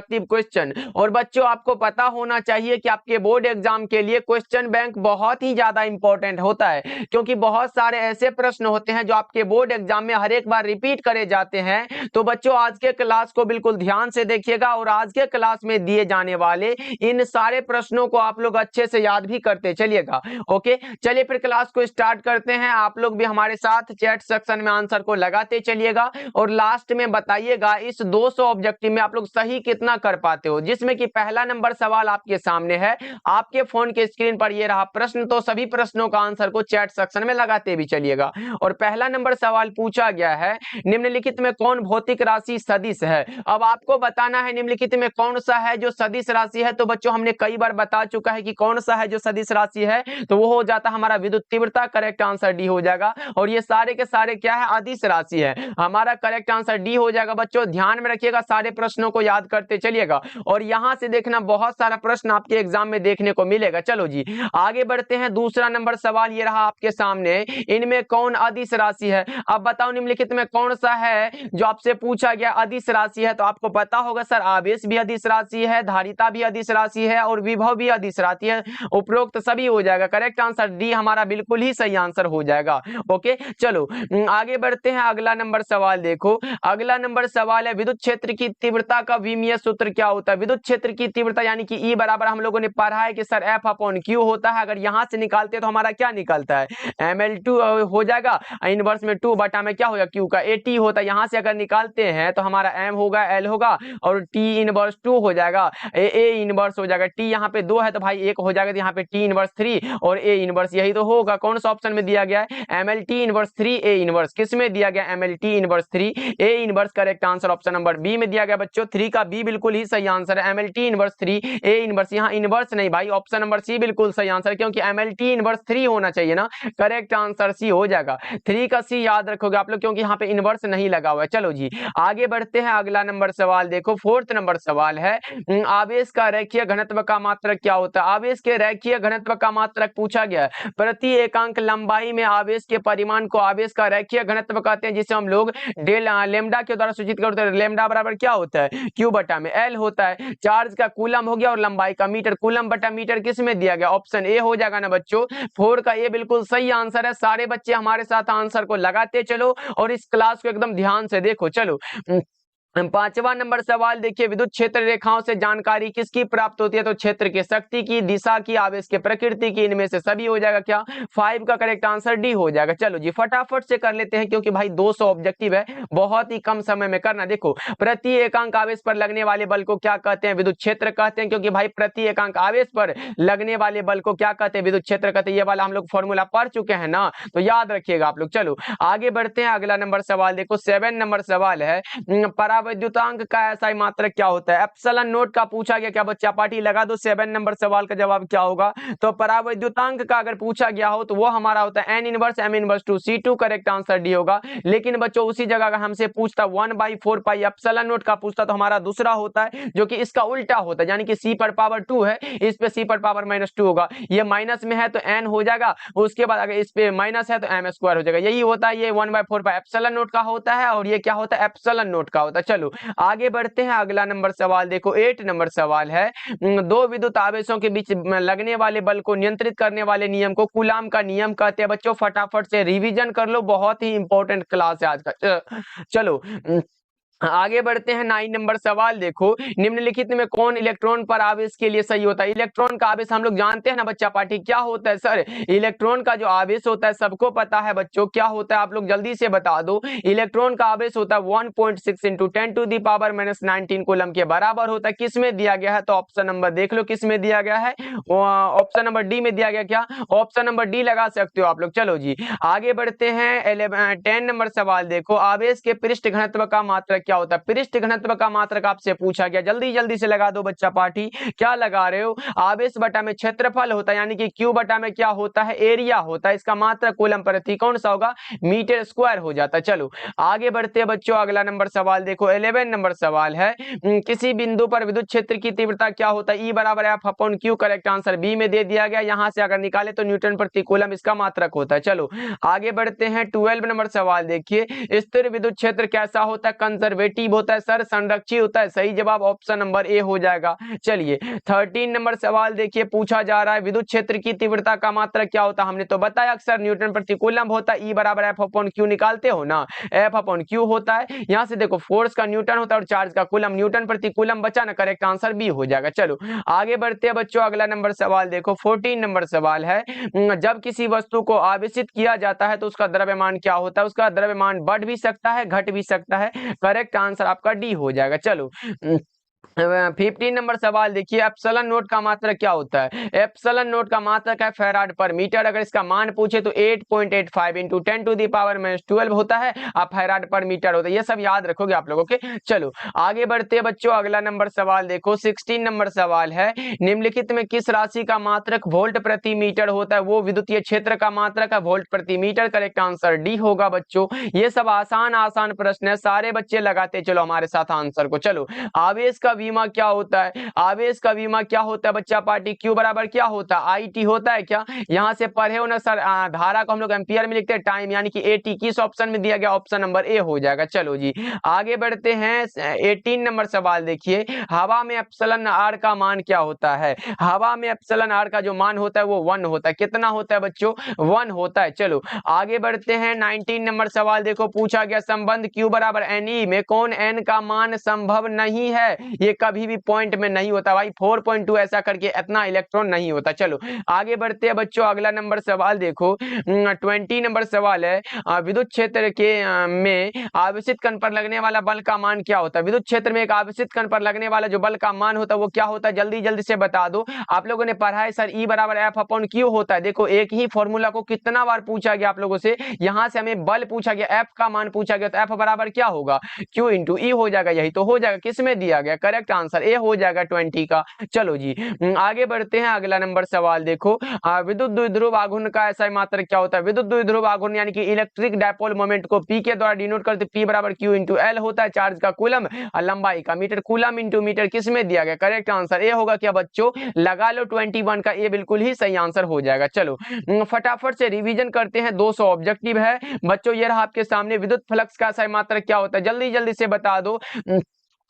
Question. और बच्चों आपको पता होना चाहिए कि आपके बोर्ड एग्जाम के लिए क्वेश्चन बैंक बहुत ही ज्यादा इंपॉर्टेंट होता है, क्योंकि बहुत सारे ऐसे प्रश्न होते हैं जो आपके बोर्ड एग्जाम में हर एक बार रिपीट करे जाते हैं। तो बच्चों आज के क्लास को बिल्कुल ध्यान से देखिएगा और आज के क्लास में दिए जाने वाले इन सारे प्रश्नों को आप लोग अच्छे से याद भी करते चलिएगा। ओके, चलिए फिर क्लास को स्टार्ट करते हैं। आप लोग भी हमारे साथ चैट सेक्शन में आंसर को लगाते चलिएगा और लास्ट में बताइएगा इस 200 ऑब्जेक्टिव में आप लोग सही कितना कर पाते हो। जिसमें कि पहला नंबर सवाल आपके सामने है, आपके फोन के स्क्रीन पर ये रहा प्रश्न। तो सभी प्रश्नों का आंसर को चैट सेक्शन में लगाते भी चलिएगा। और पहला नंबर सवाल पूछा गया है, निम्नलिखित में कौन भौतिक राशि सदिश है। अब आपको बताना है निम्नलिखित में कौन सा है जो सदिश राशि है। तो बच्चों हमने कई बार बता चुका है कि कौन सा है जो सदिश राशि है, तो वो हो जाता हमारा विद्युत तीव्रता। करेक्ट आंसर डी हो जाएगा। और ये सारे के सारे क्या है, अदिश राशि है। हमारा करेक्ट आंसर डी हो जाएगा। बच्चों ध्यान में रखिएगा, सारे प्रश्नों को याद करते चलिएगा और यहां से देखना बहुत सारा प्रश्न आपके एग्जाम में देखने को मिलेगा। चलो जी आगे बढ़ते हैं। दूसरा नंबर सवाल ये रहा आपके सामने, इनमें कौन अदिश राशि है। अब बताओ निम्नलिखित में कौन सा है जो आपसे पूछा गया अदिश राशि है। तो आपको पता होगा सर, आवेश भी अदिश राशि है, धारिता भी अदिश राशि है और विभव भी अदिश राशि है। उपरोक्त सभी हो जाएगा। करेक्ट आंसर डी हमारा बिल्कुल ही सही आंसर हो जाएगा। ओके चलो आगे बढ़ते हैं। अगला नंबर सवाल देखो, अगला नंबर सवाल है विद्युत क्षेत्र की तीव्रता का विमीय सूत्र क्या होता है। विद्युत क्षेत्र की तीव्रता यानी कि E बराबर हम लोगों ने पढ़ा है कि सर F अपॉन Q होता है। अगर यहां से निकालते हैं तो हमारा क्या निकलता है, ml2 हो जाएगा। इनवर्स में 2 बटा में क्या होगा Q का AT होता है। यहां से अगर निकालते हैं तो हमारा M होगा, L होगा और T इनवर्स 2 हो जाएगा, A इनवर्स हो जाएगा। T यहाँ पे 2 है तो भाई 1 हो जाएगा, तो यहाँ पे T इनवर्स 3 और A इनवर्स यही तो होगा। कौन सा ऑप्शन में दिया गया है, MLT इनवर्स 3 A इनवर्स। किस में दिया गया, MLT inverse 3 A inverse. Correct answer option number B में दिया गया बच्चों। 3 का बी बिल्कुल ही सही आंसर है, MLT इनवर्स 3 A इनवर्स। यहाँ इनवर्स नहीं भाई, ऑप्शन नंबर सी बिल्कुल सही आंसर, क्योंकि MLT इनवर्स 3 होना चाहिए ना। करेक्ट आंसर सी हो जाएगा। 3 का सी याद रखोगे आप लोग, क्योंकि यहाँ पे इनवर्स नहीं लगा हुआ है। चलो जी आगे बढ़ते हैं। अगला नंबर सवाल देखो, फोर्थ नंबर सवाल है, आवेश का रेखीय घनत्व का मात्रक क्या होता है। आवेश के रेखीय घनत्व का मात्रक पूछा गया है। प्रति एकांक लंबाई में आवेश के परिमाण को आवेश का रेखीय घनत्व कहते हैं, जिसे हम लोग लेमडा के द्वारा सूचित करते हैं। लेमडा बराबर क्या होता है, Q बटा में L होता है। चार्ज का कूलम हो गया और लंबाई का मीटर। कूलम बटा मीटर किस में दिया गया, ऑप्शन ए हो जाएगा ना बच्चों। 4 का ए बिल्कुल सही आंसर है। सारे बच्चे हमारे साथ आंसर को लगाते चलो और इस क्लास को एकदम ध्यान से देखो। चलो पांचवा नंबर सवाल देखिए, विद्युत क्षेत्र रेखाओं से जानकारी किसकी प्राप्त होती है। तो क्षेत्र की शक्ति की, दिशा की, आवेश के प्रकृति की, इनमें से सभी हो जाएगा। क्या 5 का करेक्ट आंसर डी हो जाएगा। चलो जी फटाफट से कर लेते हैं, क्योंकि भाई 200 ऑब्जेक्टिव है, बहुत ही कम समय में करना। देखो प्रति एकांक आवेश पर लगने वाले बल को क्या कहते हैं, विद्युत क्षेत्र कहते हैं। क्योंकि भाई प्रति एकांक आवेश पर लगने वाले बल को क्या कहते हैं, विद्युत क्षेत्र कहते हैं। ये वाला हम लोग फॉर्मूला पढ़ चुके हैं ना, तो याद रखिएगा आप लोग। चलो आगे बढ़ते हैं। अगला नंबर सवाल देखो, 7 नंबर सवाल है, परावैद्युतांक का ऐसा मात्रक क्या होता है। एप्सिलॉन नोट का पूछा गया। क्या बच्चा पार्टी लगा दो, 7 नंबर सवाल का जवाब क्या होगा। तो परावैद्युतांक का अगर पूछा गया हो तो वो हमारा होता है N inverse M inverse 2 C2। Correct answer D होगा। लेकिन बच्चों उसी जगह अगर हमसे पूछता 1/4 पाई एप्सिलॉन नोट का पूछता तो हमारा दूसरा होता है, जो कि इसका उल्टा होता है। यानी कि C पर पावर 2 है, इस पे C पर पावर -2 होगा। ये माइनस में है तो N हो जाएगा, उसके बाद अगर इस पे माइनस है तो M स्क्वायर हो जाएगा। यही होता है, ये 1/4 पाई एप्सिलॉन नोट का होता है और ये क्या होता है, एप्सिलॉन नोट का होता है। चलो आगे बढ़ते हैं। अगला नंबर सवाल देखो, 8 नंबर सवाल है, दो विद्युत आवेशों के बीच लगने वाले बल को नियंत्रित करने वाले नियम को कूलाम का नियम कहते हैं। बच्चों फटाफट से रिवीजन कर लो, बहुत ही इंपॉर्टेंट क्लास है आज का। चलो आगे बढ़ते हैं। 9 नंबर सवाल देखो, निम्नलिखित में कौन इलेक्ट्रॉन पर आवेश के लिए सही होता है। इलेक्ट्रॉन का आवेश हम लोग जानते हैं ना बच्चा पार्टी, क्या होता है सर। इलेक्ट्रॉन का जो आवेश होता है सबको पता है बच्चों, क्या होता है आप लोग जल्दी से बता दो। इलेक्ट्रॉन का आवेश होता है 1.6 × 10⁻⁻⁹ कूलम के बराबर होता है। किस में दिया गया है, तो ऑप्शन नंबर देख लो किस में दिया गया है, ऑप्शन नंबर डी में दिया गया। क्या ऑप्शन नंबर डी लगा सकते हो आप लोग। चलो जी आगे बढ़ते हैं। 10 नंबर सवाल देखो, आवेश के पृष्ठ घनत्व का मात्रक क्या होता है। पृष्ठ घनत्व का मात्रक आपसे पूछा गया, जल्दी जल्दी से लगा दो बच्चा पार्टी। क्या लगा रहे हो, आवेश बटा में क्षेत्रफल होता है, यानी कि Q बटा में क्या होता है, एरिया होता है। इसका मात्रक कूलम प्रति कौन सा होगा, मीटर स्क्वायर हो जाता है। चलो आगे बढ़ते हैं बच्चों। अगला नंबर सवाल देखो, 11 नंबर सवाल है, किसी बिंदु पर विद्युत क्षेत्र की तीव्रता क्या होता है। E बराबर F upon Q। Correct answer B में दे दिया गया। यहां से अगर निकाले तो न्यूटन प्रति कूलम इसका मात्रक होता है। चलो आगे बढ़ते हैं। 12 नंबर सवाल देखिए, स्थिर विद्युत क्षेत्र कैसा होता है, कंजर्वेटिव कंजर्वेटिव होता है, सर संरक्षित होता है। सही जवाब ऑप्शन नंबर ए हो जाएगा। चलिए 13 नंबर सवाल देखिए पूछा जा रहा है, विद्युत क्षेत्र की तीव्रता का मात्रक क्या होता है? हमने तो बताया अक्सर न्यूटन प्रति कूलम होता है। E बराबर एफ अपॉन क्यू निकालते हो ना, एफ अपॉन क्यू होता है। यहाँ से देखो फोर्स का न्यूटन होता है और चार्ज का कूलम, न्यूटन प्रति कूलम बचा ना, करेक्ट आंसर बी हो जाएगा। चलो आगे बढ़ते हैं बच्चों, अगला नंबर सवाल देखो 14 नंबर सवाल है, जब किसी वस्तु को आवेशित किया जाता है तो उसका द्रव्यमान क्या होता है? उसका द्रव्यमान बढ़ भी सकता है, घट भी सकता है। करेक्ट आंसर आपका डी हो जाएगा। चलो 15 नंबर सवाल देखिए, एप्सिलॉन नोट का मात्रक क्या होता है? एप्सिलॉन नोट का मात्रक है फैराड पर मीटर। अगर इसका मान पूछे तो 8.85 इंटू 10 टू द पावर -12 होता है, अब फैराड पर मीटर होता है। ये सब याद रखोगे आप लोग। ओके चलो आगे बढ़ते हैं बच्चों, अगला नंबर सवाल देखो 16 नंबर सवाल है, निम्नलिखित में किस राशि का मात्रक वोल्ट प्रति मीटर होता है? वो विद्युतीय क्षेत्र का मात्रक है वोल्ट प्रति मीटर। करेक्ट आंसर डी होगा बच्चों। ये सब आसान आसान प्रश्न है, सारे बच्चे लगाते चलो हमारे साथ आंसर को। चलो आवेश का बीमा क्या होता है? आवेश का बीमा क्या होता है बच्चा पार्टी? क्यू बराबर क्या होता है? IT होता है क्या? यहाँ से पढ़े हो ना सर, धारा को हम लोग एम्पियर में लिखते हैं, टाइम यानी कि AT किस ऑप्शन में दिया गया? ऑप्शन नंबर ए हो जाएगा। चलो जी आगे बढ़ते हैं 18 नंबर सवाल देखिए, हवा में एप्सिलॉन आर का मान क्या होता है? हवा में एप्सिलॉन आर का जो मान होता है वो 1 होता है। कितना होता है बच्चों? 1 होता है। चलो आगे बढ़ते हैं 19 नंबर सवाल देखो, पूछा गया संबंध Q बराबर NE में कौन n का मान संभव नहीं है? ये कभी भी पॉइंट में नहीं होता भाई, 4.2 ऐसा करके इतना इलेक्ट्रॉन नहीं होता। चलो आगे बढ़ते हैं बच्चों, अगला नंबर सवाल देखो 20 नंबर सवाल है, विद्युत क्षेत्र के में आवेशित कण पर लगने वाला बल का मान क्या होता है? विद्युत क्षेत्र में एक आवेशित कण पर लगने वाला जो बल का मान होता है वो क्या होता है? जल्दी जल्दी से बता दो। आप लोगों ने पढ़ा है सर E बराबर एफ अपॉन क्यू होता है। देखो एक ही फॉर्मूला को कितना बार पूछा गया आप लोगों से, यहाँ से हमें बल पूछा गया, एफ का मान पूछा गया, तो एफ बराबर क्या होगा? Q इंटू ई हो जाएगा। यही तो हो जाएगा, किस में दिया गया? करेक्ट आंसर ए हो जाएगा 20 का। चलो जी आगे बढ़ते हैं, अगला नंबर सवाल देखो, विद्युत द्विध्रुव आघूर्ण का ऐसा मात्रक क्या होता है? विद्युत द्विध्रुव आघूर्ण यानी कि इलेक्ट्रिक डायपोल मोमेंट को P के द्वारा डिनोट करते, P बराबर Q इंटू एल होता है, चार्ज का कूलम और लंबाई का मीटर, कूलम इंटू मीटर किस में दिया गया? करेक्ट आंसर ए होगा। क्या बच्चों लगा लो 21 का, ये बिल्कुल ही सही आंसर हो जाएगा। चलो फटाफट से रिवीजन करते हैं, 200 ऑब्जेक्टिव है बच्चों। ये रहा आपके सामने, विद्युत फ्लक्स का ऐसा मात्रक क्या होता है? जल्दी जल्दी से बता दो।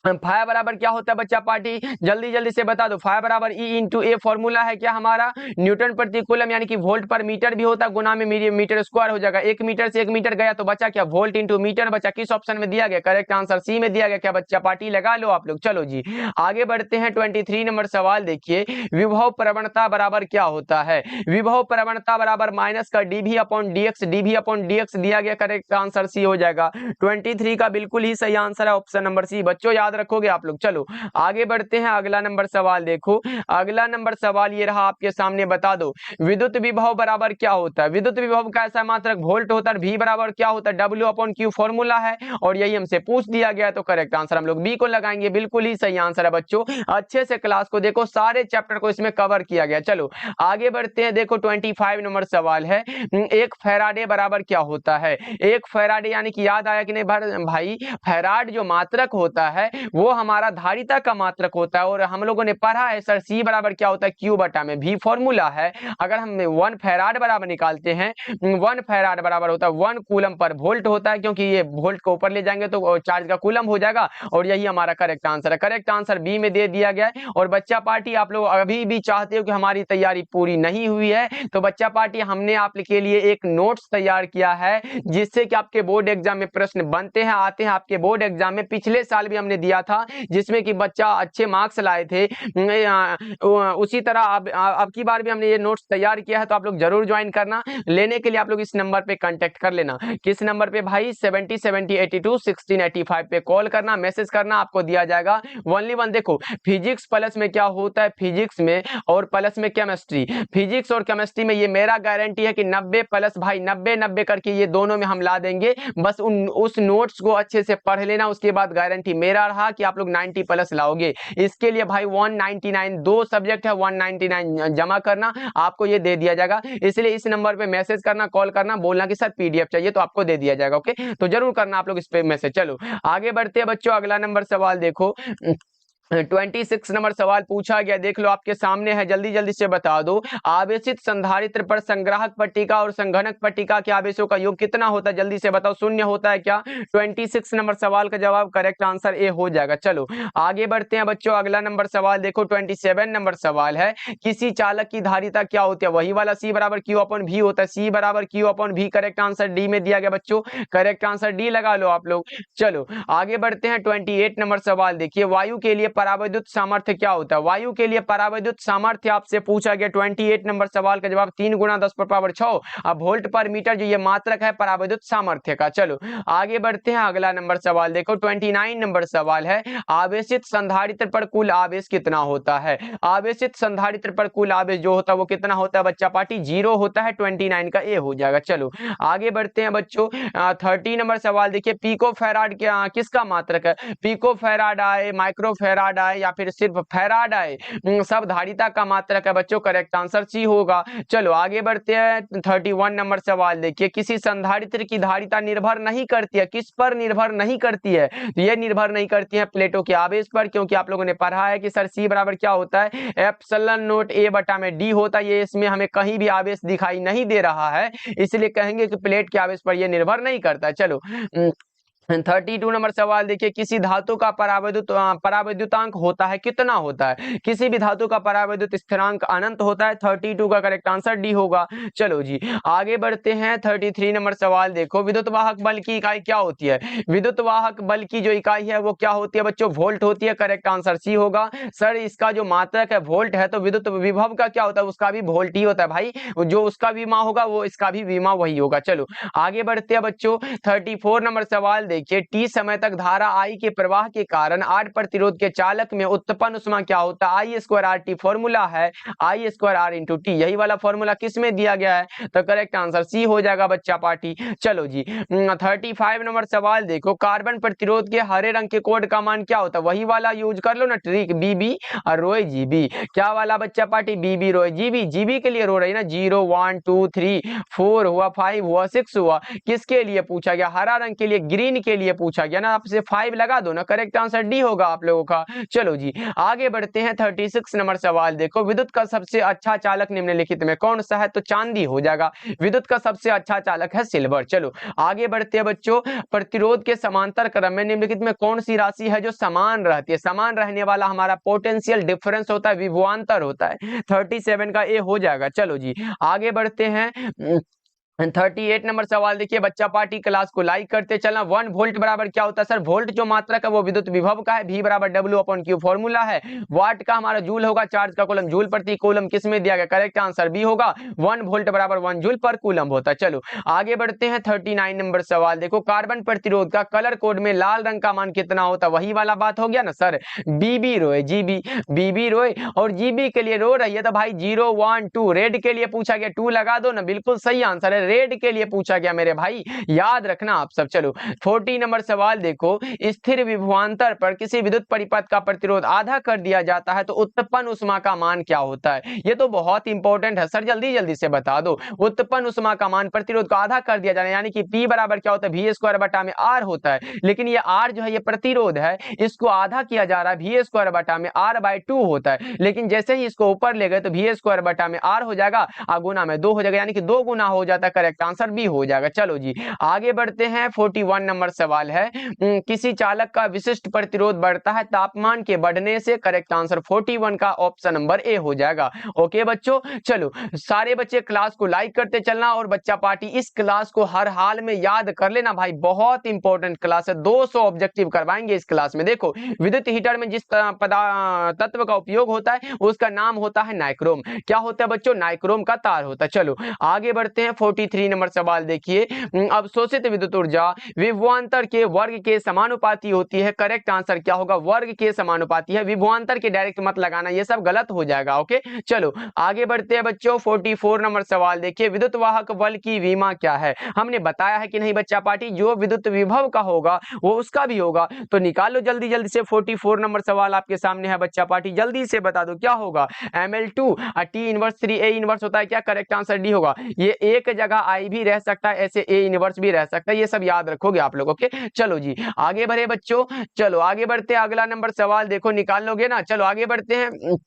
फाइ बराबर क्या होता है बच्चा पार्टी? जल्दी जल्दी से बता दो। फाइ बराबर E इंटू ए फॉर्मूला है क्या हमारा? न्यूटन प्रति कूलम यानी कि वोल्ट पर मीटर भी होता है, गुना में मीटर स्क्वायर हो जाएगा। 1 मीटर से 1 मीटर गया तो बचा क्या? वोल्ट इंटू मीटर बचा। किस ऑप्शन में दिया गया? करेक्ट आंसर सी में दिया गया। क्या बच्चा पार्टी लगा लो आप लोग। चलो जी आगे बढ़ते हैं 23 नंबर सवाल देखिए, विभव प्रवणता बराबर क्या होता है? विभव प्रवणता बराबर माइनस का डीवी अपॉन डीएक्स दिया गया। करेक्ट आंसर सी हो जाएगा। 23 का बिल्कुल ही सही आंसर है ऑप्शन नंबर सी। बच्चों याद रखोगे आप लोग। चलो आगे बढ़ते हैं, अगला नंबर सवाल देखो, अगला नंबर सवाल ये रहा आपके सामने, बता दो विद्युत विभव बराबर क्या होता है? विद्युत विभव का ऐसा मात्रक वोल्ट होता है। V बराबर क्या होता है? W अपॉन Q फॉर्मूला है और यही हमसे पूछ दिया गया, तो करेक्ट आंसर हम लोग बी को लगाएंगे। बिल्कुल ही सही आंसर है बच्चों। अच्छे से क्लास को देखो, सारे चैप्टर को इसमें कवर किया गया। चलो आगे बढ़ते हैं, देखो 25 नंबर सवाल है, एक फैराडे बराबर क्या होता है? एक फैराडे यानी कि याद आया कि नहीं भाई? फैराड जो मात्रक होता है वो हमारा धारिता का मात्रक होता है, और हम लोगों ने पढ़ा है सर C बराबर क्या होता है? Q बटा में V फॉर्मूला है। अगर हम 1 फैराड बराबर निकालते हैं, 1 फैराड बराबर होता है 1 कूलम पर वोल्ट होता है, क्योंकि ये वोल्ट को ऊपर ले जाएंगे तो चार्ज का कूलम हो जाएगा, और यही हमारा करेक्ट आंसर है। करेक्ट आंसर बी में दे दिया गया है। और बच्चा पार्टी आप लोग अभी भी चाहते हो कि हमारी तैयारी पूरी नहीं हुई है, तो बच्चा पार्टी हमने आपके लिए एक नोट्स तैयार किया है, जिससे कि आपके बोर्ड एग्जाम में प्रश्न बनते हैं, आते हैं आपके बोर्ड एग्जाम में। पिछले साल भी हमने दिया था जिसमें कि बच्चा अच्छे मार्क्स लाए थे, उसी तरह अब की बार भी हमने ये नोट्स तैयार किया है, तो आप लोग जरूर ज्वाइन करना। लेने के लिए आप लोग इस नंबर पे कांटेक्ट कर लेना। किस नंबर पे भाई? 7072 पे कॉल करना, मैसेज करना, आपको दिया जाएगा। ओनली वन देखो, फिजिक्स प्लस में क्या होता है? फिजिक्स में और प्लस में केमिस्ट्री, फिजिक्स और केमिस्ट्री में ये मेरा गारंटी है कि 90 प्लस भाई 90 करके ये दोनों में हम ला देंगे। बस उस नोट्स को अच्छे से पढ़ लेना, उसके बाद गारंटी मेरा रहा कि आप लोग 90 प्लस लाओगे। इसके लिए भाई 199 दो सब्जेक्ट है, 199 जमा करना, आपको ये दे दिया जाएगा। इसलिए इस नंबर पे मैसेज करना, कॉल करना, बोलना कि सर PDF चाहिए, तो आपको दे दिया जाएगा। ओके, तो जरूर करना आप लोग इस पे मैसेज। चलो आगे बढ़ते हैं बच्चों, अगला नंबर सवाल देखो, 26 नंबर सवाल पूछा गया, देख लो आपके सामने है, जल्दी जल्दी से बता दो। आवेशित संधारित्र पर संग्राहक पट्टिका और संघनक पट्टिका के आवेशों का योग कितना होता है, जल्दी से बताओ। शून्य होता है क्या? 26 नंबर सवाल का जवाब करेक्ट आंसर ए हो जाएगा। चलो आगे बढ़ते हैं बच्चों, अगला नंबर सवाल देखो 27 नंबर सवाल है, किसी चालक की धारिता क्या होती है? वही वाला C बराबर Q अपॉन V होता है, C बराबर Q upon V। Correct answer D में दिया गया बच्चों, करेक्ट आंसर डी लगा लो आप लोग। चलो आगे बढ़ते हैं 28 नंबर सवाल देखिए, वायु के लिए परावैद्युत सामर्थ्य क्या होता है? वायु के लिए परावैद्युत सामर्थ्य आपसे पूछा गया। 28 नंबर सवाल का जवाब 3 गुना 10 पावर 6 अब वोल्ट पर मीटर, जो ये मात्रक है परावैद्युत सामर्थ्य का। चलो आगे बढ़ते हैं, अगला नंबर सवाल देखो 29 नंबर सवाल है, आवेशित संधारित्र पर कुल आवेश कितना होता है? आवेशित संधारित्र पर कुल आवेश जो होता है वो कितना होता है बच्चा पार्टी? 0 होता है। 29 का ए हो जाएगा। चलो आगे बढ़ते हैं बच्चों, 30 नंबर सवाल देखिए, पिको फैराड किसका मात्रक है? पिको फैराड आए, माइक्रो फैराड आए या फिर सिर्फ फैराड आए, सब धारिता का मात्रक है बच्चों। करेक्ट आंसर सी होगा। चलो आगे बढ़ते हैं, 31 नंबर सवाल देखिए, किसी संधारित्र की धारिता निर्भर नहीं करती है, किस पर निर्भर नहीं करती है? तो ये निर्भर नहीं करती है प्लेटों के आवेश पर, क्योंकि आप लोगों ने पढ़ा है कि सर सी बराबर क्या होता है? एप्सिलॉन नोट ए बटा में डी होता है। ये इसमें हमें कहीं भी आवेश दिखाई नहीं दे रहा है, इसलिए कहेंगे कि प्लेट के आवेश पर यह निर्भर नहीं करता। चलो 32 नंबर सवाल देखिए, किसी धातु का परावैद्युतांक होता है, कितना होता है? किसी भी धातु का परावैद्युत स्थिरांक अनंत होता है। 32 का करेक्ट आंसर डी होगा। चलो जी आगे बढ़ते हैं, 33 नंबर सवाल देखो, विद्युत वाहक बल की इकाई क्या होती है? विद्युत वाहक बल की जो इकाई है वो क्या होती है बच्चों? वोल्ट होती है। करेक्ट आंसर सी होगा। सर इसका जो मात्रक है वोल्ट है, तो विद्युत विभव का क्या होता है? उसका भी वोल्ट ही होता है भाई, जो उसका विमा होगा वो इसका भी विमा वही होगा। चलो आगे बढ़ते हैं बच्चों, 34 नंबर सवाल देखिए, टी समय तक धारा आई के प्रवाह के कारण आर प्रतिरोध के चालक में उत्पन्न उष्मा क्या होता है? आई स्क्वायर आर टी फॉर्मूला है, आई स्क्वायर आर इंटू टी। यही वाला फॉर्मूला किस में दिया गया है? तो करेक्ट आंसर सी हो जाएगा बच्चा पार्टी। चलो जी 35 नंबर सवाल देखो, कार्बन प्रतिरोध के हरे रंग के कोड का मान क्या होता है? वही वाला यूज कर लो ना, ट्रिक बीबी और रोए जीबी। क्या वाला बच्चा पार्टी? बीबी रोए जीबी। जीबी के लिए रो रही ना, 0 1 2 3 4 हुआ, 5 हुआ, 6 हुआ। किसके लिए पूछा गया? हरा रंग के लिए, ग्रीन के लिए पूछा गया ना, आपसे 5 लगा दो ना, करेक्ट आंसर डी होगा आप लोगों का। चलो जी आगे बढ़ते हैं, 36 नंबर सवाल देखो, विद्युत का सबसे अच्छा चालक निम्नलिखित में कौन सा है? तो चांदी हो जाएगा। विद्युत का सबसे अच्छा चालक है सिल्वर। चलो आगे बढ़ते हैं बच्चों, प्रतिरोध के समांतर क्रम में निम्नलिखित में कौन सी राशि है जो समान रहती है? समान रहने वाला हमारा पोटेंशियल डिफरेंस होता है, विभवांतर होता है। 37 का ए हो जाएगा। चलो जी आगे बढ़ते हैं, 38 नंबर सवाल देखिए, बच्चा पार्टी क्लास को लाइक करते चलना। 1 वोल्ट बराबर क्या होता है? सर वोल्ट जो मात्रक है वो विद्युत विभव का है, V बराबर W अपॉन Q फॉर्मूला है। वाट का हमारा जूल होगा, चार्ज का कूलम, जूल प्रति कूलम किस में दिया गया? करेक्ट आंसर बी होगा, 1 वोल्ट बराबर 1 जूल पर कूलम होता है। चलो आगे बढ़ते हैं, 39 नंबर सवाल देखो, कार्बन प्रतिरोध का कलर कोड में लाल रंग का मान कितना होता है? वही वाला बात हो गया ना सर, बीबी रोए जीबी, बीबी रोए और जीबी के लिए रो रही है तो भाई 0 1 2, रेड के लिए पूछा गया 2 लगा दो ना, बिल्कुल सही आंसर है, रेड के लिए पूछा गया मेरे भाई, याद रखना आप सब। चलो 40 नंबर सवाल देखो, स्थिर विभवांतर पर किसी विद्युत परिपथ का प्रतिरोध आधा कर दिया जाता है तो उत्पन्न उष्मा का मान क्या होता है? ये तो बहुत इंपॉर्टेंट है सर, जल्दी जल्दी से बता दो। उत्पन्न उष्मा का मान प्रतिरोध को आधा कर दिया जाना, यानी कि P बराबर क्या होता है? V स्क्वायर बटा में R होता है, लेकिन ये R जो है ये प्रतिरोध है, इसको आधा किया जा रहा है, V स्क्वायर बटा में R बाई 2 होता है, लेकिन जैसे ही इसको ऊपर ले गए तो V स्क्वायर बटा में R हो जाएगा, गुना में 2 हो जाएगा, यानी कि 2 गुना हो जाता है। करेक्ट आंसर बी हो जाएगा। चलो जी आगे बढ़ते हैं, 41 नंबर सवाल है, किसी चालक का विशिष्ट प्रतिरोध बढ़ता है तापमान के बढ़ने से। करेक्ट आंसर 41 का ऑप्शन नंबर ए हो जाएगा। ओके बच्चों, चलो सारे बच्चे क्लास को लाइक करते चलना और बच्चा पार्टी इस क्लास को हर हाल में याद कर लेना भाई, बहुत इंपॉर्टेंट क्लास है, 200 ऑब्जेक्टिव करवाएंगे इस क्लास में। देखो विद्युत हीटर में जिस तत्व का उपयोग होता है उसका नाम होता है नाइक्रोम। क्या होता है बच्चों? नाइक्रोम का तार होता है। चलो आगे बढ़ते हैं, 43 नंबर सवाल देखिए, अवशोषित विद्युत ऊर्जा विभवांतर के वर्ग के समानुपाती होती है। करेक्ट आंसर क्या होगा? वर्ग के समानुपाती है, विभवांतर के डायरेक्ट मत लगाना, ये सब गलत हो जाएगा। ओके चलो आगे बढ़ते हैं बच्चों, 44 नंबर सवाल देखिए, विद्युत वाहक बल की विमा क्या है? हमने बताया है कि नहीं बच्चा पार्टी? जो विद्युत विभव का होगा वो उसका भी होगा, तो निकालो जल्दी जल्दी से। 44 नंबर सवाल आपके सामने है बच्चा पार्टी, जल्दी से बता दो क्या होगा? ML2 T inverse 3 A inverse होता है क्या? करेक्ट आंसर डी होगा। ये एक जगह आई भी रह सकता है, ऐसे ए इनवर्स भी रह सकता है, ये सब याद रखोगे आप लोग। ओके चलो जी आगे बढ़े बच्चों, चलो आगे बढ़ते हैं। अगला नंबर सवाल देखो, निकाल लोगे ना। चलो आगे बढ़ते हैं।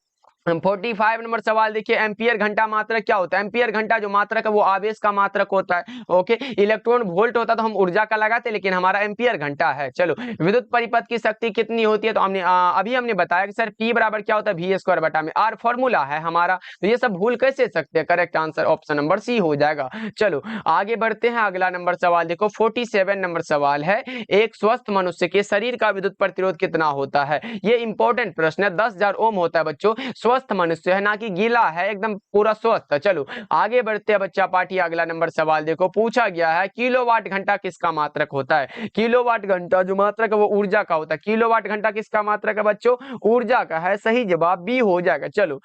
45 नंबर सवाल देखिए, एम्पियर घंटा मात्रक क्या होता है? एम्पियर घंटा जो मात्रक है वो आवेश का मात्रक होता है। ओके इलेक्ट्रॉन वोल्ट होता तो हम ऊर्जा का लगाते, लेकिन हमारा एम्पियर घंटा है। चलो विद्युत परिपथ की शक्ति कितनी होती है? तो हमने अभी हमने बताया कि सर P बराबर क्या होता है, वी स्क्वायर बटा में आर फॉर्मूला है हमारा। तो ये सब भूल कैसे सकते हैं? Correct answer option number C हो जाएगा। चलो आगे बढ़ते हैं। अगला नंबर सवाल देखो, 47 नंबर सवाल है, एक स्वस्थ मनुष्य के शरीर का विद्युत प्रतिरोध कितना होता है? ये इंपॉर्टेंट प्रश्न है। 10,000 ओम होता है बच्चों। स्वस्थ मनुष्य है, ना कि गीला है, एकदम पूरा स्वस्थ है। चलो आगे बढ़ते हैं बच्चा पाठी। अगला नंबर सवाल देखो, पूछा गया है किलोवाट घंटा किसका मात्रक होता है? किलोवाट घंटा जो मात्रक है वो ऊर्जा का होता है। किलोवाट घंटा किसका मात्रक है बच्चों? ऊर्जा का है। सही जवाब बी हो जाएगा। चलो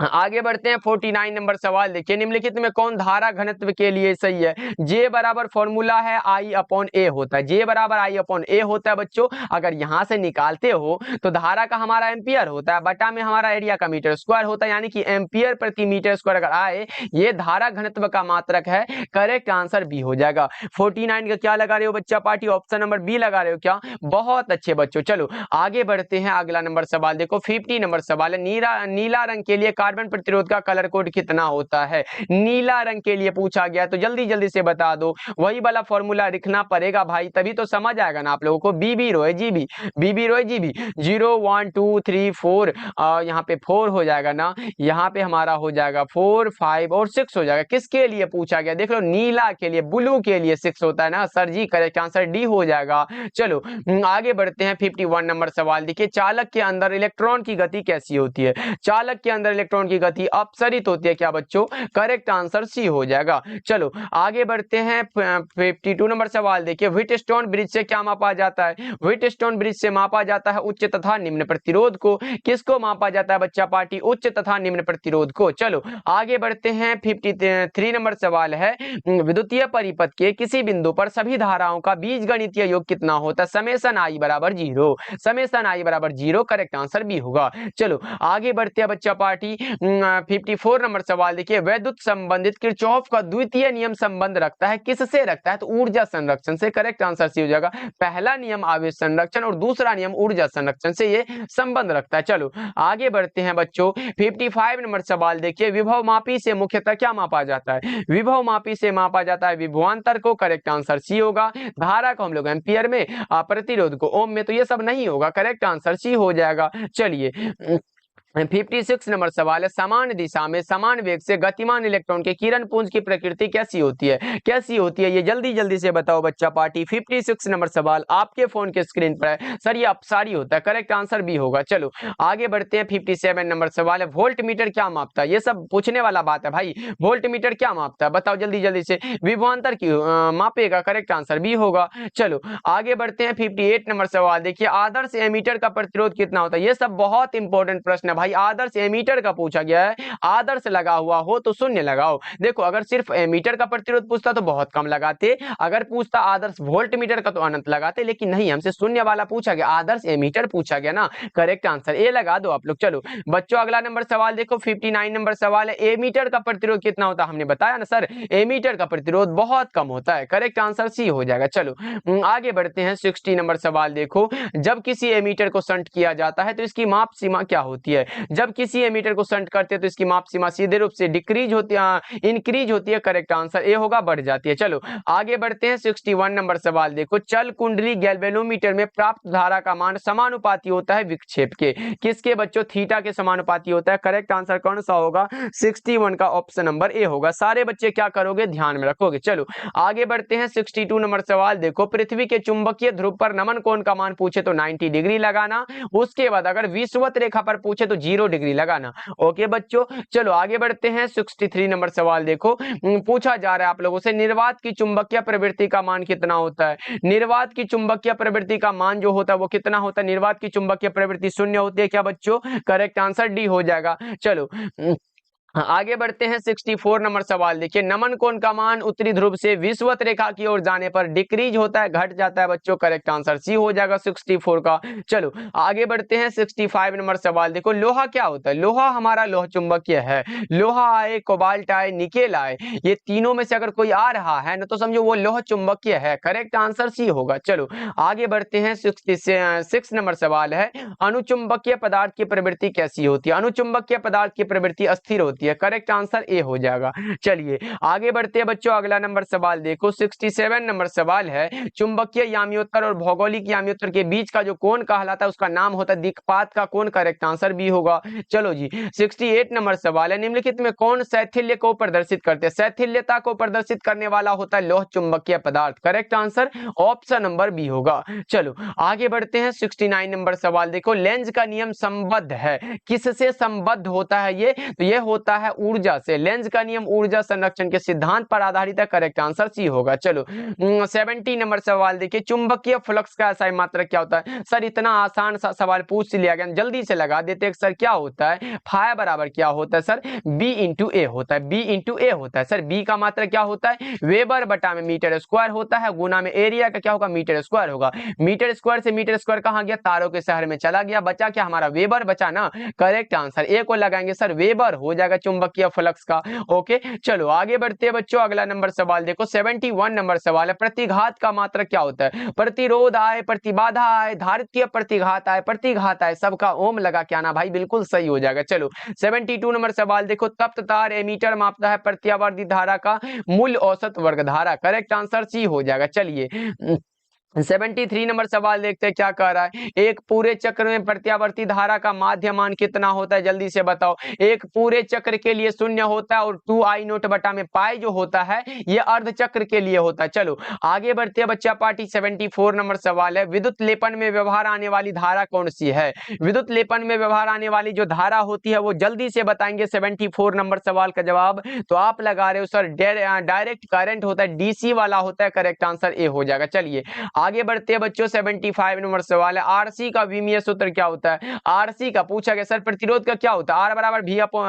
आगे बढ़ते हैं। 49 नंबर सवाल देखिए, निम्नलिखित में कौन धारा घनत्व के लिए सही है? जे बराबर फॉर्मूला है आई अपॉन ए होता है। जे बराबर आई अपॉन ए होता है बच्चों। अगर यहां से निकालते हो तो धारा का हमारा एम्पियर होता है, बटा में हमारा एरिया का मीटर स्क्वायर होता है, यानी कि एम्पियर प्रति मीटर स्क्वायर अगर आए, ये धारा घनत्व का मात्रक है। करेक्ट आंसर बी हो जाएगा। 49 का क्या लगा रहे हो बच्चा पार्टी? ऑप्शन नंबर बी लगा रहे हो क्या? बहुत अच्छे बच्चों। चलो आगे बढ़ते हैं। अगला नंबर सवाल देखो, 50 नंबर सवाल है, नीला रंग के लिए कार्बन प्रतिरोध का कलर कोड कितना होता है? नीला रंग के लिए पूछा गया तो जल्दी जल्दी से बता दो। वही वाला फॉर्मूला लिखना पड़ेगा भाई, तभी तो समझ आएगा ना आप लोगों को। बीबी रोए जीबी, बीबी रोए जीबी। 0 1 2 3 4, यहाँ पे 4 हो जाएगा ना, यहाँ पे हमारा हो जाएगा 4 5 और 6 हो जाएगा। किसके लिए पूछा गया? देख लो नीला के लिए, ब्लू के लिए 6 होता है ना सर जी। करेक्ट आंसर डी हो जाएगा। चलो आगे बढ़ते हैं। 51 नंबर सवाल देखिए, चालक के अंदर इलेक्ट्रॉन की गति कैसी होती है? चालक के अंदर इलेक्ट्रॉन की गति अपसरित होती है क्या बच्चों? करेक्ट आंसर सी हो जाएगा। चलो आगे बढ़ते हैं। 52 नंबर सवाल देखिए, व्हीटस्टोन ब्रिज से क्या मापा जाता है? व्हीटस्टोन ब्रिज से मापा जाता है उच्च तथा निम्न प्रतिरोध को। किसको मापा जाता है बच्चा पार्टी? उच्च तथा निम्न प्रतिरोध को। चलो आगे बढ़ते हैं। 53 नंबर सवाल है, विद्युतीय परिपथ के किसी बिंदु पर सभी धाराओं का बीजगणितीय योग कितना होता है? समेशन आई बराबर 0। समेशन आई बराबर 0। करेक्ट आंसर बी होगा। चलो आगे बढ़ते हैं बच्चा पार्टी। 54 नंबर सवाल देखिए, वैद्युत संबंधित किरचॉफ का द्वितीय नियम संबंध रखता है किससे रखता है? तो ऊर्जा संरक्षण से। करेक्ट आंसर सी हो जाएगा। पहला नियम आवेश संरक्षण और दूसरा नियम ऊर्जा संरक्षण से ये संबंध रखता है। चलो आगे बढ़ते हैं बच्चों। 55 नंबर सवाल देखिए, विभव मापी से मुख्यतः क्या मापा जाता है? विभव मापी से मापा जाता है विभवांतर को। करेक्ट आंसर सी होगा। धारा को हम लोग एम्पियर में, प्रतिरोध को ओम में, तो ये सब नहीं होगा। करेक्ट आंसर सी हो जाएगा। चलिए 56 नंबर सवाल है, समान दिशा में समान वेग से गतिमान इलेक्ट्रॉन के किरण पुंज की प्रकृति कैसी होती है? कैसी होती है ये जल्दी जल्दी से बताओ बच्चा पार्टी। 56 नंबर सवाल आपके फोन के स्क्रीन पर है सर, ये अपसारी होता है। करेक्ट आंसर भी होगा। चलो आगे बढ़ते हैं। 57 नंबर सवाल है, वोल्ट मीटर क्या मापता है? ये सब पूछने वाला बात है भाई। वोल्ट मीटर क्या मापता है बताओ जल्दी जल्दी से। विभवांतर की मापेगा। करेक्ट आंसर भी होगा। चलो आगे बढ़ते हैं। 58 नंबर सवाल देखिए, आदर्श एमीटर का प्रतिरोध कितना होता है? ये सब बहुत इंपॉर्टेंट प्रश्न है भाई। आदर्श एमीटर का पूछा गया है। आदर्श लगा हुआ हो तो शून्य लगाओ। देखो अगर सिर्फ एमीटर का प्रतिरोध पूछता तो बहुत कम लगाते, अगर पूछता आदर्श वोल्ट मीटर का तो अनंत लगाते, लेकिन नहीं, हमसे शून्य वाला पूछा गया, आदर्श एमीटर पूछा गया ना। करेक्ट आंसर ए लगा दो आप लोग। चलो बच्चों अगला नंबर सवाल देखो, 59 नंबर सवाल है, एमीटर का प्रतिरोध कितना होता है? हमने बताया ना सर, एमीटर का प्रतिरोध बहुत कम होता है। करेक्ट आंसर सी हो जाएगा। चलो आगे बढ़ते हैं। 60 नंबर सवाल देखो, जब किसी एमीटर को शंट किया जाता है तो इसकी माप सीमा क्या होती है? जब किसी एमीटर को शंट करते हैं तो इसकी माप सीमा सीधे रूप से डिक्रीज होती है, इंक्रीज होती है। करेक्ट आंसर ए होगा, बढ़ जाती है। चलो आगे बढ़ते हैं। 61 नंबर सवाल देखो, चल कुंडली गैल्वेनोमीटर में प्राप्त धारा का मान समानुपाती होता है विक्षेप के। किसके बच्चों? थीटा के समानुपाती होता है। करेक्ट आंसर कौन सा होगा? 61 का ऑप्शन नंबर ए होगा। सारे बच्चे क्या करोगे? ध्यान में रखोगे। चलो आगे बढ़ते हैं। 62 नंबर सवाल देखो, पृथ्वी के चुंबकीय ध्रुव पर नमन कोण का मान पूछे तो 90 डिग्री लगाना। उसके बाद अगर विषुवत रेखा पर पूछे तो 0 डिग्री लगाना। ओके बच्चों चलो आगे बढ़ते हैं। 63 नंबर सवाल देखो, पूछा जा रहा है आप लोगों से, निर्वात की चुंबकीय प्रवृत्ति का मान कितना होता है? निर्वात की चुंबकीय प्रवृत्ति का मान जो होता है वो कितना होता है? निर्वात की चुंबकीय प्रवृत्ति 0 होती है क्या बच्चों? करेक्ट आंसर डी हो जाएगा। चलो हाँ, आगे बढ़ते हैं 64 नंबर सवाल। देखिए, नमन कोण का मान उत्तरी ध्रुव से विषुवत रेखा की ओर जाने पर डिक्रीज होता है, घट जाता है बच्चों। करेक्ट आंसर सी हो जाएगा 64 का। चलो आगे बढ़ते हैं 65 नंबर सवाल। देखो, लोहा क्या होता है? लोहा हमारा लोह चुंबकीय है। लोहा आए, कोबाल्ट आए, निकेल आए, ये तीनों में से अगर कोई आ रहा है ना तो समझो वो लोह चुंबकीय है। करेक्ट आंसर सी होगा। चलो आगे बढ़ते हैं 66 नंबर सवाल है, अनुचुंबकीय पदार्थ की प्रवृत्ति कैसी होती है? अनुचुंबकीय पदार्थ की प्रवृत्ति अस्थिर होती है। करेक्ट आंसर ए हो जाएगा। चलिए आगे बढ़ते हैं बच्चों, अगला नंबर सवाल देखो 67 नंबर सवाल है, चुंबकीय याम्योत्तर और भौगोलिक याम्योत्तर के बीच का जो कोण कहलाता है उसका नाम होता है दिक्पात का कोण। करेक्ट आंसर बी होगा। चलो जी 68 नंबर सवाल है, निम्नलिखित में कौन शैथिल्य को प्रदर्शित करते हैं? शैथिल्यता को प्रदर्शित करने वाला होता है लौह चुंबकीय पदार्थ। Correct answer option number B होगा। चलो आगे बढ़ते हैं 69 नंबर सवाल। देखो, लेंज का नियम संबद्ध है, किससे संबद्ध होता है ये? तो ये होता है ऊर्जा से। लेंज का नियम ऊर्जा संरक्षण के सिद्धांत पर आधारित है। करेक्ट आंसर सी होगा। चलो 70 नंबर सवाल देखिए, चुंबकीय फ्लक्स का SI मात्रक क्या होता है? सर इतना आसान सा सवाल पूछ लिया गया, जल्दी से लगा देते हैं। सर क्या होता है? फाई बराबर क्या होता है? सर बी इंटू ए होता है। बी इंटू ए होता है। सर बी का मात्रक क्या होता है? वेबर बटा में मीटर स्क्वायर होता है, गुना में एरिया का क्या होगा? मीटर स्क्वायर होगा। मीटर स्क्वायर से मीटर स्क्वायर कहां गया? तारों के शहर में चला गया। बचा क्या हमारा? वेबर बचा ना। करेक्ट आंसर ए को लगाएंगे सर, वेबर हो जाएगा चुंबकीय फ्लक्स का। ओके चलो आगे बढ़ते हैं बच्चों, अगला नंबर सवाल देखो 71 नंबर सवाल है, प्रतिघात का मात्रक क्या होता है? प्रतिरोध आए, प्रतिबाधा आए, धारित्य प्रतिघात आए, प्रतिघात आए, सबका ओम लगा के आना भाई, बिल्कुल सही हो जाएगा। चलो 72 नंबर सवाल देखो, तप्त तार एमीटर मापता है प्रत्यावर्ती धारा का मूल औसत वर्ग धारा। करेक्ट आंसर सी हो जाएगा। चलिए 73 नंबर सवाल देखते हैं क्या कह रहा है, एक पूरे चक्र में प्रत्यावर्ती धारा का माध्य मान कितना होता है? जल्दी से बताओ। एक पूरे चक्र के लिए 0 होता है और 2I0 बटा में पाई जो होता है ये अर्ध चक्र के लिए होता है। चलो आगे बढ़ते हैं बच्चा पार्टी। 74 नंबर सवाल है, विद्युत लेपन में व्यवहार आने वाली धारा कौन सी है? विद्युत लेपन में व्यवहार आने वाली जो धारा होती है वो जल्दी से बताएंगे 74 नंबर सवाल का जवाब। तो आप लगा रहे हो सर डायरेक्ट करंट होता है, DC वाला होता है। करेक्ट आंसर ए हो जाएगा। चलिए आगे बढ़ते हैं बच्चों 75 नंबर सवाल है, आरसी का विमीय सूत्र क्या होता है? आरसी का पूछा गया सर प्रतिरोध का क्या होता है? आर बराबर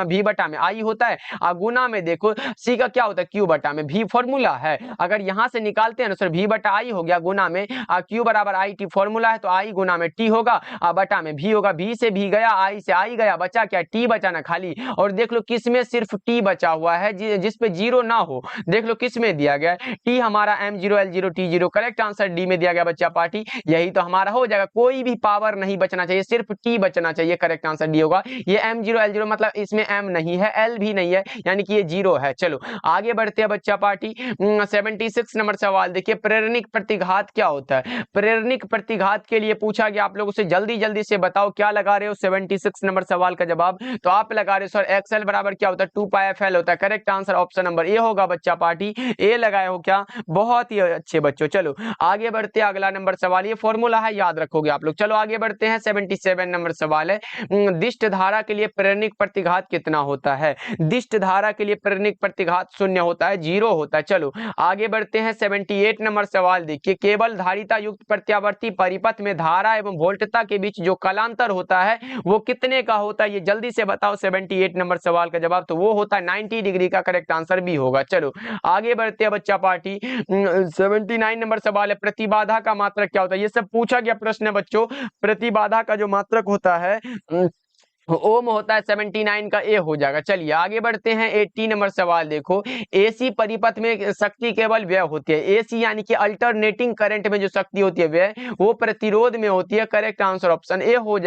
भी बटा में आई होता है, गुना में देखो सी का क्या होता है? क्यू बटा में भी फॉर्मूला है। अगर यहां से निकालते हैं ना सर भी बटा आई हो गया, गुना में क्यू बराबर आई टी फॉर्मूला है तो आई गुना में टी होगा, बटा में भी होगा। भी से भी गया, आई से आई गया, बचा क्या? टी बचा ना खाली। और देख लो किस में सिर्फ टी बचा हुआ है जिस पे जीरो ना हो। देख लो किस में दिया गया है? टी हमारा M0 L0 T0। Correct answer D में दिया गया बच्चा पार्टी, यही तो हमारा हो जाएगा। कोई भी पावर नहीं बचना चाहिए, सिर्फ टी बचना चाहिए। करेक्ट आंसर डी होगा। ये M0 L0 मतलब इसमें M नहीं है, L भी नहीं है, यानी कि ये जीरो है। चलो आगे बढ़ते हैं बच्चा पार्टी 76 नंबर सवाल देखिए, प्रेरणिक प्रतिघात क्या होता है? प्रेरणिक प्रतिघात के लिए पूछा गया आप लोगों से, जल्दी जल्दी से बताओ क्या लगा रहे हो 76 नंबर सवाल का जवाब। तो आप लगा रहे हो सर XL बराबर क्या होता है? 2πfl होता है। Correct answer option number A होगा बच्चा पार्टी, ए लगाए हो क्या? बहुत ही अच्छे बच्चों। चलो आगे बढ़ते हैं, अगला नंबर सवाल, ये फॉर्मूला है याद रखोगे आप लोग। चलो आगे बढ़ते हैं 77 नंबर सवाल है, दिष्ट धारा के लिए प्रेरणिक प्रतिघात कितना होता है? दिष्ट धारा के लिए प्रेरणिक प्रतिघात 0 होता है, 0 होता है। चलो आगे बढ़ते हैं 78 नंबर सवाल देखिए, केवल धारिता युक्त प्रत्यावर्ती परिपथ में धारा एवं वोल्टता के बीच जो कलांतर होता है वो कितने का होता है? ये जल्दी से बताओ 78 नंबर सवाल का जवाब। तो वो होता है 90 डिग्री का। करेक्ट आंसर भी होगा। चलो आगे बढ़ते हैं बच्चा पार्टी 79 नंबर सवाल है, प्रतिबाधा का मात्रक क्या होता है? ये सब पूछा गया प्रश्न है बच्चों। प्रतिबाधा का जो मात्रक होता है ओम होता है, 79 का ए हो जाएगा। चलिए आगे बढ़ते हैं 80 नंबर सवाल देखो, AC परिपथ में शक्ति केवल व्यय होती है। AC यानी कि अल्टरनेटिंग करंट में जो शक्ति होती है व्यय वो प्रतिरोध में होती है। करेक्ट आंसर ऑप्शन ए हो जाएगा।